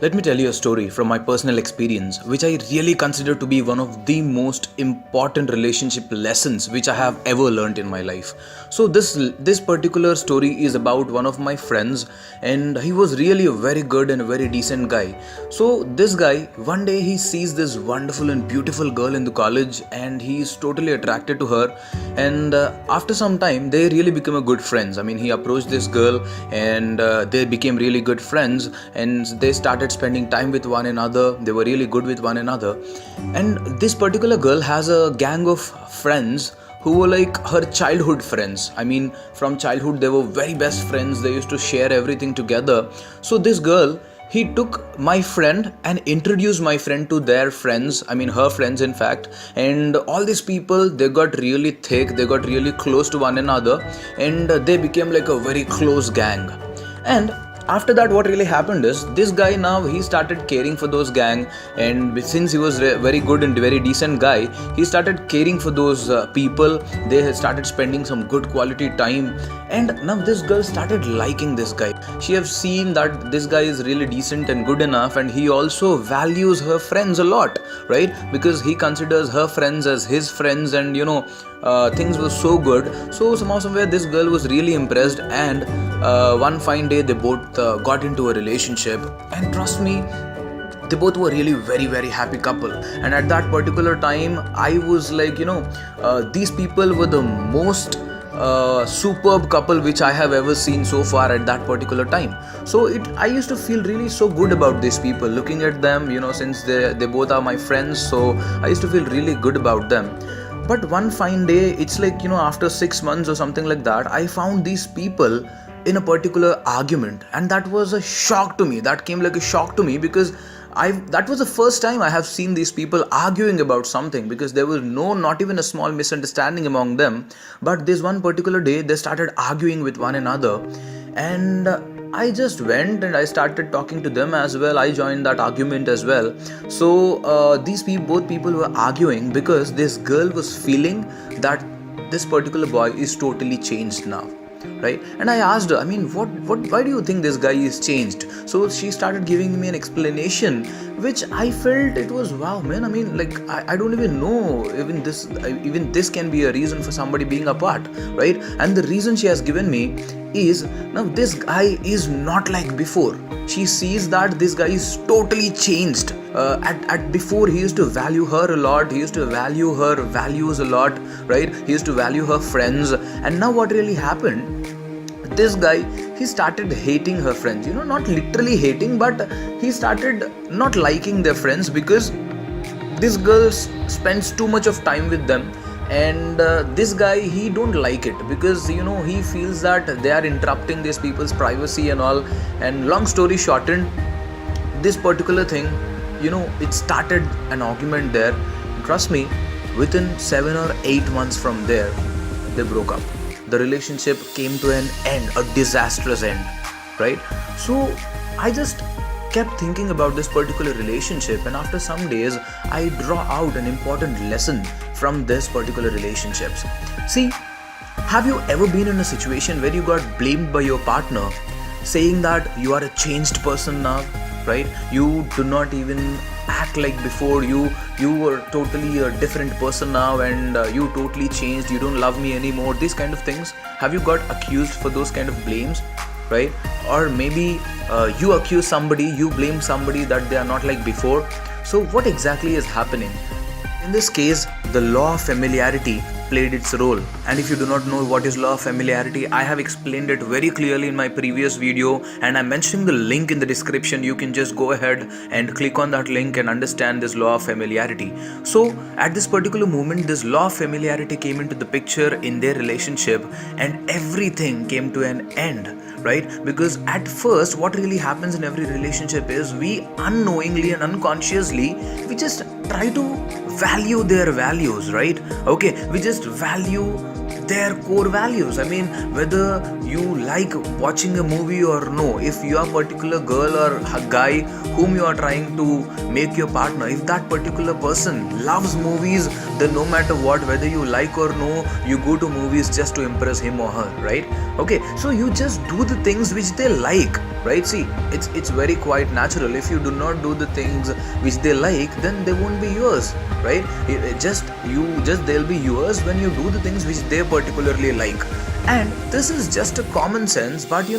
Let me tell you a story from my personal experience, which I really consider to be one of the most important relationship lessons which I have ever learned in my life. So this particular story is about one of my friends, and he was really a very good and a very decent guy. So this guy, one day he sees this wonderful and beautiful girl in the college, and he is totally attracted to her. And after some time, they really become a good friends. I mean, he approached this girl, and they became really good friends, and they started spending time with one another. They were really good with one another. And this particular girl has a gang of friends who were like her childhood friends. I mean, from childhood they were very best friends. They used to share everything together. So this girl, he took my friend and introduced my friend to their friends, I mean her friends in fact. And all these people, they got really thick, they got really close to one another, and they became like a very close gang. And after that, what really happened is, this guy, now he started caring for those gang. And since he was very good and very decent guy, he started caring for those people. They had started spending some good quality time, and now this girl started liking this guy. She have seen that this guy is really decent and good enough, and he also values her friends a lot, right? Because he considers her friends as his friends, and things were so good. So somehow somewhere this girl was really impressed, and one fine day they both got into a relationship. And trust me, they both were really very happy couple. And at that particular time, I was like, these people were the most superb couple which I have ever seen so far at that particular time. So I used to feel really so good about these people, looking at them, since they both are my friends. So I used to feel really good about them. But one fine day, it's like, after 6 months or something like that, I found these people in a particular argument. And that was a shock to me. That came like a shock to me, because that was the first time I have seen these people arguing about something, because there was not even a small misunderstanding among them. But this one particular day, they started arguing with one another. And I just went and I started talking to them as well. I joined that argument as well. So both people were arguing because this girl was feeling that this particular boy is totally changed now, right? And I asked her, I mean, why do you think this guy is changed? So she started giving me an explanation, which I felt it was, wow, man. I mean, like, I don't even know, even this can be a reason for somebody being apart, right? And the reason she has given me is, now this guy is not like before. She sees that this guy is totally changed. At before, he used to value her a lot, he used to value her values a lot, right? He used to value her friends. And now what really happened, this guy, he started hating her friends. Not literally hating, but he started not liking their friends, because this girl spends too much of time with them. And this guy, he don't like it, because he feels that they are interrupting these people's privacy and all. And long story shortened, this particular thing, it started an argument there. Trust me, within 7 or 8 months from there, they broke up. The relationship came to an end, a disastrous end, right? So I just kept thinking about this particular relationship, and after some days, I draw out an important lesson from this particular relationships. See, have you ever been in a situation where you got blamed by your partner, saying that you are a changed person now, right? You do not even act like before. You were totally a different person now, and you totally changed. You don't love me anymore. These kind of things. Have you got accused for those kind of blames, right? Or maybe you accuse somebody, you blame somebody that they are not like before. So what exactly is happening? In this case, the law of familiarity played its role. And if you do not know what is law of familiarity, I have explained it very clearly in my previous video, and I'm mentioning the link in the description. You can just go ahead and click on that link and understand this law of familiarity. So at this particular moment, this law of familiarity came into the picture in their relationship, and everything came to an end, right? Because at first, what really happens in every relationship is, we unknowingly and unconsciously, we just try to value their values, right? Okay, we just value their core values. I mean, whether you like watching a movie or no, if you are a particular girl or a guy whom you are trying to make your partner, if that particular person loves movies, then no matter what, whether you like or no, you go to movies just to impress him or her, right? Okay, so you just do the things which they like, right? See, it's very quite natural. If you do not do the things which they like, then they won't be yours, right? They'll be yours when you do the things which they particularly like. And this is just a common sense, but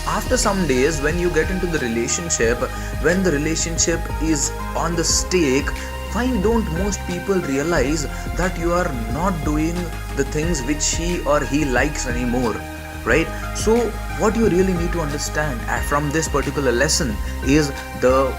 after some days, when you get into the relationship, when the relationship is on the stake, why don't most people realize that you are not doing the things which she or he likes anymore, right? So what you really need to understand from this particular lesson is the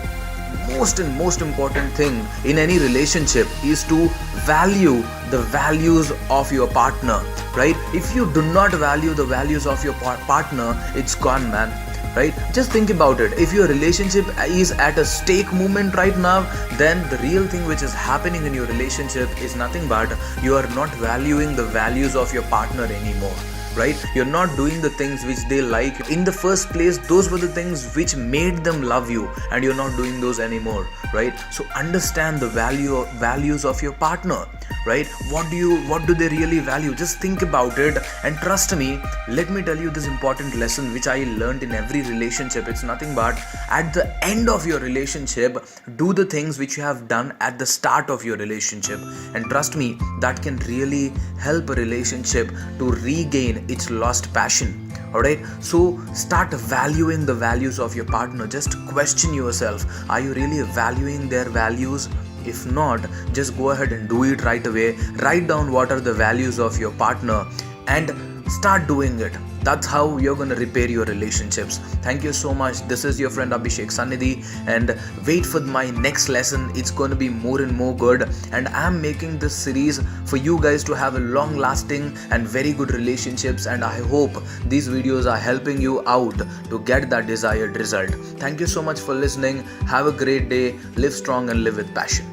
most important thing in any relationship is to value the values of your partner, right? If you do not value the values of your partner, it's gone, man, right? Just think about it. If your relationship is at a stake moment right now, then the real thing which is happening in your relationship is nothing but you are not valuing the values of your partner anymore, right? You're not doing the things which they like. In the first place, those were the things which made them love you, and you're not doing those anymore, right? So understand the values of your partner, right? What do they really value? Just think about it, and trust me, let me tell you this important lesson which I learned in every relationship. It's nothing but at the end of your relationship, do the things which you have done at the start of your relationship, and trust me, that can really help a relationship to regain its lost passion. Alright, so start valuing the values of your partner. Just question yourself, are you really valuing their values? If not, just go ahead and do it right away. Write down what are the values of your partner and start doing it. That's how you're going to repair your relationships. Thank you so much. This is your friend Abhishek Sannidhi, and wait for my next lesson. It's going to be more and more good, and I'm making this series for you guys to have a long lasting and very good relationships, and I hope these videos are helping you out to get that desired result. Thank you so much for listening. Have a great day. Live strong and live with passion.